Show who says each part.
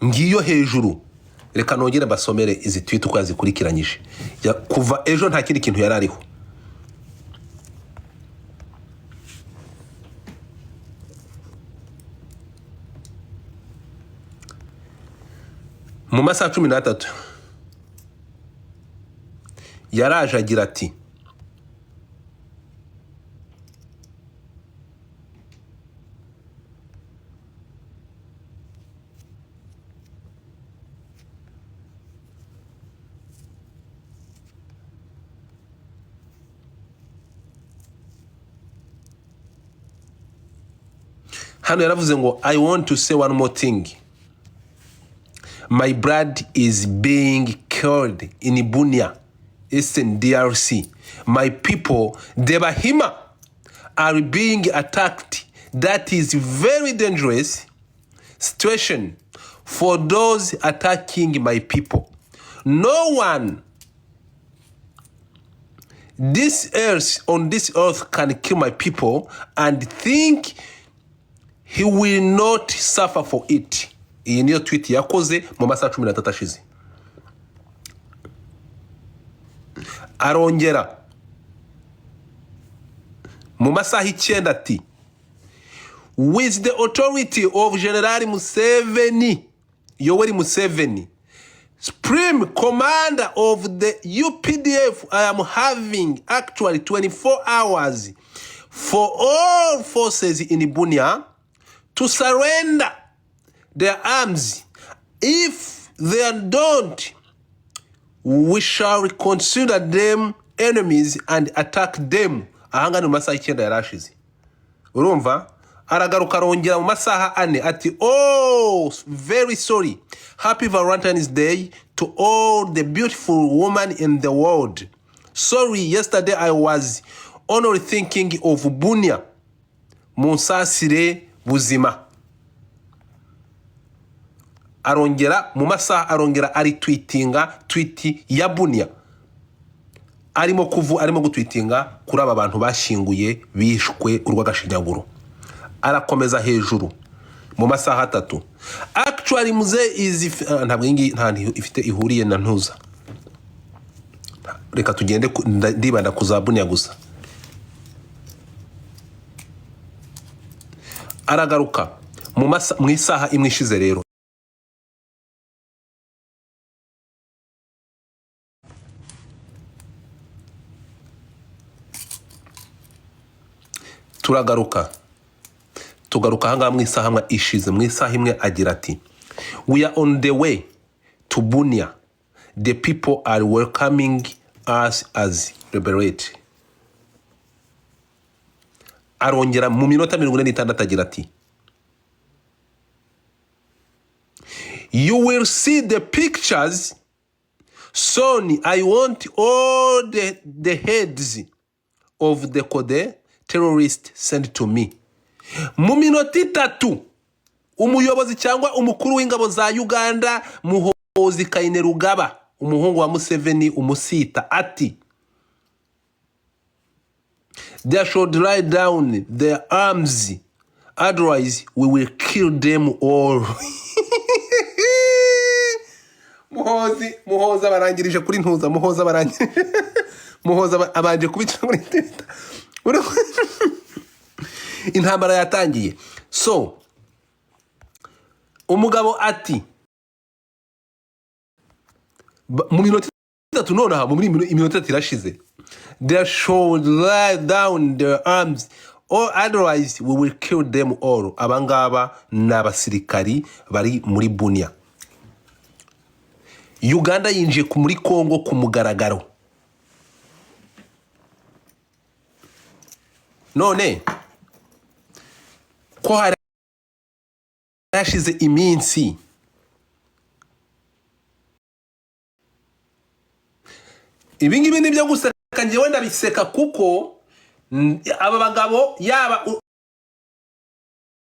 Speaker 1: ngiyo hejuru. Reka nongere basomere izi tweet uko yazikurikiranyije. Kuva ejo nta kindi kintu yarariho. Mu masaha 13 yaraje agira ati hano yaravuze ngo I want to say one more thing. My blood is being killed in Bunia, Eastern DRC. My people, the Bahima, are being attacked. That is very dangerous situation for those attacking my people. No one on this earth can kill my people and think he will not suffer for it. Iyi niyo tweet yakoze mu masaha 13 ashize. Arongera mu masaha 9 ati with the authority of General Museveni, Yoweri Museveni, Supreme Commander of the UPDF, I am having actually 24 hours for all forces in Bunia to surrender their arms. If they don't, we shall consider them enemies and attack them. Ahanga no masaha 9 yarashize. Urumva? Aragaruka arongera mu masaha 4 ati oh very sorry. Happy Valentine's Day to all the beautiful women in the world. Sorry, yesterday I was only thinking of Bunia. Munsasire buzima. Arongera mu masaha arongera ari tweetinga tweet ya Bunia. Arimo gutweetinga kuri aba bantu bashinguye bishwe urwagashinyaguro. Arakomeza hejuru mu masaha 3. Actually muze is ntabwo ifite ihuriye na ntuza. Reka tugende ndibanda kuzabunya gusa. Aragaruka mu isaha imwe ishize rero. Tugaruka hanga mu isaha imwe ishize, mu isaha imwe agira ati we are on the way to Bunia. The people are welcoming us as liberate. Arongera mu minota 46 agira ati you will see the pictures soon. I want all the heads of the code terrorists sent to me. Mu minota 3 umuyobozi cyangwa umukuru w'ingabo za Uganda Muhozi Kainerugaba, umuhungu wa Museveni umusita ati they should lay down their arms, otherwise we will kill them all. Muhoza barangirije kuri ntuza, Muhoza abanje kubica muri Twitter. Intambara yatangiye. So umugabo ati mu minota 3 nonaha mu minota 3 irashize they should lay down their arms or otherwise we will kill them all. Abangaba n'abasirikari bari muri Bunia. Uganda yinjiye muri Kongo ku mugaragaro. None ko harashize iminsi ibingibi nibyo guseka, ngewe ndabiseka kuko aba bagabo yaba